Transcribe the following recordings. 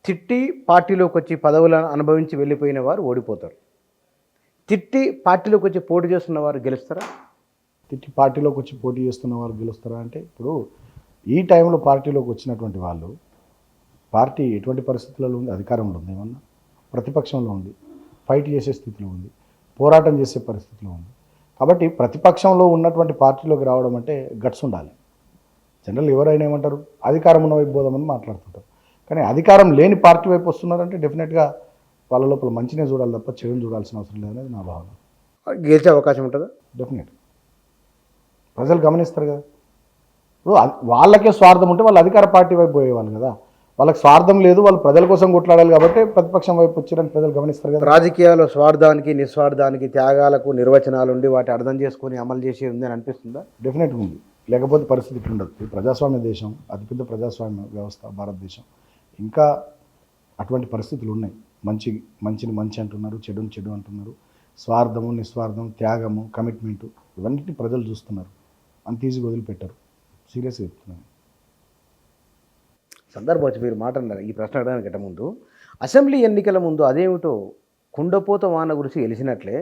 తిట్టి పార్టీలోకి వచ్చి పదవులను అనుభవించి వెళ్ళిపోయిన వారు ఓడిపోతారు. తిట్టి పార్టీలోకి వచ్చి పోటీ చేస్తున్న వారు గెలుస్తారా? తిట్టి పార్టీలోకి వచ్చి పోటీ చేస్తున్న వారు గెలుస్తారా అంటే, ఇప్పుడు ఈ టైంలో పార్టీలోకి వచ్చినటువంటి వాళ్ళు, పార్టీ ఎటువంటి పరిస్థితులలో ఉంది? అధికారంలో ఉంది, ఏమన్నా ప్రతిపక్షంలో ఉంది, ఫైట్ చేసే స్థితిలో ఉంది, పోరాటం చేసే పరిస్థితిలో ఉంది. కాబట్టి ప్రతిపక్షంలో ఉన్నటువంటి పార్టీలోకి రావడం అంటే గట్స్ ఉండాలి. జనరల్ ఎవరైనా ఏమంటారు, అధికారం ఉన్న వైపు పోదామని మాట్లాడుతుంటారు. కానీ అధికారం లేని పార్టీ వైపు వస్తున్నారంటే డెఫినెట్గా వాళ్ళ లోపల మంచినే చూడాలి తప్ప చెడుని చూడాల్సిన అవసరం లేదనేది నా భావన. గెలిచే అవకాశం ఉంటుందా? డెఫినెట్. ప్రజలు గమనిస్తారు కదా. ఇప్పుడు వాళ్ళకే స్వార్థం ఉంటే వాళ్ళు అధికార పార్టీ వైపు పోయేవాళ్ళు కదా. వాళ్ళకి స్వార్థం లేదు, వాళ్ళు ప్రజల కోసం కొట్లాడాలి కాబట్టి ప్రతిపక్షం వైపు వచ్చారని ప్రజలు గమనిస్తారు కదా. రాజకీయాల్లో స్వార్థానికి నిస్వార్థానికి త్యాగాలకు నిర్వచనాలు ఉండి వాటి అర్థం చేసుకొని అమలు చేసి ఉంది అని అనిపిస్తుందా? డెఫినెట్గా ఉంది. లేకపోతే పరిస్థితి ఇట్లా ఉండదు. ఈ ప్రజాస్వామ్య దేశం, అతిపెద్ద ప్రజాస్వామ్య వ్యవస్థ భారతదేశం. ఇంకా అటువంటి పరిస్థితులు ఉన్నాయి. మంచిని మంచి అంటున్నారు, చెడుని చెడు అంటున్నారు. స్వార్థము, నిస్వార్థం, త్యాగము, కమిట్మెంటు ఇవన్నిటిని ప్రజలు చూస్తున్నారు. అంత ఈజీగా వదిలిపెట్టారు. సీరియస్గా చెప్తున్నాను. సందర్భం వచ్చి మీరు మాట్లాడారు ఈ ప్రశ్న అడగడానికి ముందు. అసెంబ్లీ ఎన్నికల ముందు అదేమిటో కుండపోత వాన గురించి గెలిచినట్లే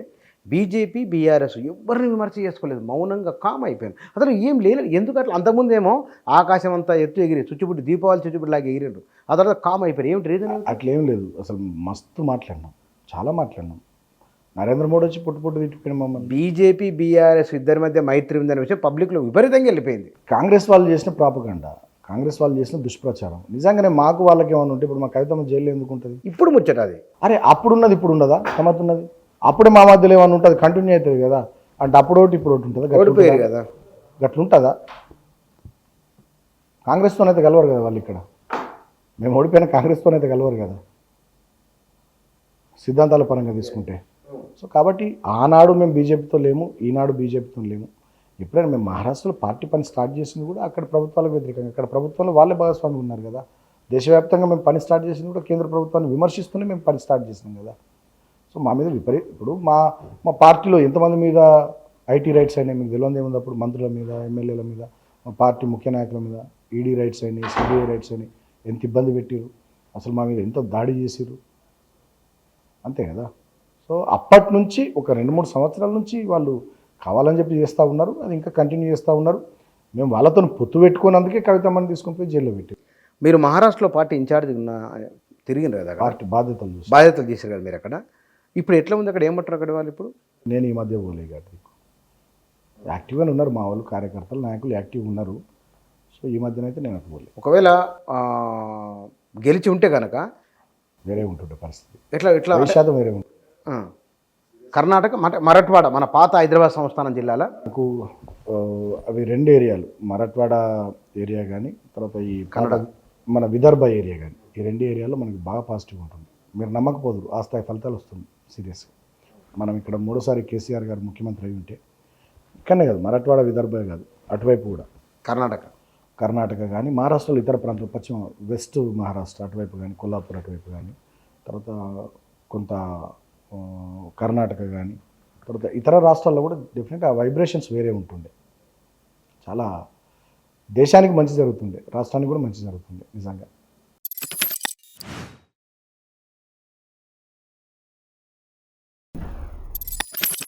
బీజేపీ బీఆర్ఎస్ ఎవరిని విమర్శ చేసుకోలేదు, మౌనంగా కామ్ అయిపోయాను. అసలు ఏం లేదు. ఎందుకు అట్లా? అంతకుముందేమో ఆకాశం అంతా ఎత్తు ఎగిరి చుచ్చుబుడ్డి దీపావళి చుచ్చుబుడ్డిలాగా ఎగిరిండు. ఆ తర్వాత కామ్ అయిపోయారు. ఏమిటి రీజన్? అట్లేం లేదు. అసలు మస్తు మాట్లాడినాం, చాలా మాట్లాడినాం. నరేంద్ర మోడీ వచ్చి పుట్టు తిట్టిపోయిన మమ్మల్ని. బీజేపీ బీఆర్ఎస్ ఇద్దరి మధ్య మైత్రి ఉందనే విషయం పబ్లిక్లో విపరీతంగా వెళ్ళిపోయింది. కాంగ్రెస్ వాళ్ళు చేసిన ప్రాపగండా, కాంగ్రెస్ వాళ్ళు చేసిన దుష్ప్రచారం. నిజంగానే మాకు వాళ్ళకి ఏమైనా ఉంటే ఇప్పుడు మా కవితమ్మ జైల్లో ఎందుకు ఉంటుంది? ఇప్పుడు ముచ్చట అది. అరే అప్పుడున్నది ఇప్పుడు ఉండదా? సమతున్నది అప్పుడే మా మధ్యలో ఏమైనా ఉంటుంది, కంటిన్యూ అవుతుంది కదా. అంటే అప్పుడు ఒకటి ఇప్పుడు ఒకటి ఉంటుందా? ఓడిపోయారు కదా, గట్లుంటుందా? కాంగ్రెస్తోనైతే కలవరు కదా వాళ్ళు. ఇక్కడ మేము ఓడిపోయిన కాంగ్రెస్తోనైతే కలవరు కదా సిద్ధాంతాల పరంగా తీసుకుంటే. సో కాబట్టి ఆనాడు మేము బీజేపీతో లేము, ఈనాడు బీజేపీతో లేము. ఎప్పుడైనా మేము మహారాష్ట్రలో పార్టీ పని స్టార్ట్ చేసింది కూడా అక్కడ ప్రభుత్వాలకు వ్యతిరేకంగా, ఇక్కడ ప్రభుత్వంలో వాళ్ళే భాగస్వామి ఉన్నారు కదా. దేశవ్యాప్తంగా మేము పని స్టార్ట్ చేసింది కూడా కేంద్ర ప్రభుత్వాన్ని విమర్శిస్తూనే మేము పని స్టార్ట్ చేసినాం కదా. సో మా మీద ఇప్పుడు మా పార్టీలో ఎంతమంది మీద ఐటీ రైట్స్ అయినాయి మీకు తెలియదు ఏముంది. అప్పుడు మంత్రుల మీద, ఎమ్మెల్యేల మీద, మా పార్టీ ముఖ్య నాయకుల మీద ఈడీ రైట్స్ అయినాయి, సిబిఐ రైట్స్ అయినాయి. ఎంత ఇబ్బంది పెట్టారు, అసలు మా మీద ఎంత దాడి చేసారు, అంతే కదా. సో అప్పటి నుంచి ఒక 2-3 సంవత్సరాల నుంచి వాళ్ళు కావాలని చెప్పి చేస్తూ ఉన్నారు. అది ఇంకా కంటిన్యూ చేస్తూ ఉన్నారు. మేము వాళ్ళతో పొత్తు పెట్టుకున్నందుకే కవితమ్మని తీసుకొని పోయి జైల్లో పెట్టి. మీరు మహారాష్ట్రలో పార్టీ ఇన్ఛార్జ్ తిరిగిన కదా, పార్టీ బాధ్యతలు చేశారు కదా మీరు అక్కడ. ఇప్పుడు ఎట్లా ఉంది అక్కడ? ఏమంటారు అక్కడ వాళ్ళు ఇప్పుడు? నేను ఈ మధ్య పోలే కాదు, యాక్టివ్గానే ఉన్నారు మా వాళ్ళు, కార్యకర్తలు, నాయకులు యాక్టివ్గా ఉన్నారు. సో ఈ మధ్యనైతే నేను అటు పోలే. ఒకవేళ గెలిచి ఉంటే కనుక వేరే ఉంటుండే పరిస్థితి. ఎట్లా శాతం వేరే ఉంటుంది. కర్ణాటక మరాఠ్వాడ, మన పాత హైదరాబాద్ సంస్థానం జిల్లాలో నాకు అవి 2 ఏరియాలు, మరాఠ్వాడ ఏరియా కానీ, తర్వాత ఈ మన విదర్భ ఏరియా కానీ, ఈ 2 ఏరియాలో మనకి బాగా పాజిటివ్ ఉంటుంది. మీరు నమ్మకపోదురు, ఆ స్థాయి ఫలితాలు వస్తుంది సీరియస్గా. మనం ఇక్కడ 3వ సారి కేసీఆర్ గారు ముఖ్యమంత్రి అయి ఉంటే, ఇక్కడనే కాదు మరాఠ్వాడ విదర్భ కాదు, అటువైపు కూడా కర్ణాటక కానీ, మహారాష్ట్రలో ఇతర ప్రాంతాలు, పశ్చిమ వెస్ట్ మహారాష్ట్ర అటువైపు కానీ, కొల్లాపూర్ అటువైపు కానీ, తర్వాత కొంత కర్ణాటక కానీ, తర్వాత ఇతర రాష్ట్రాల్లో కూడా డెఫినెట్గా ఆ వైబ్రేషన్స్ వేరే ఉంటుండే. చాలా దేశానికి మంచి జరుగుతుండే, రాష్ట్రానికి కూడా మంచి జరుగుతుండే నిజంగా.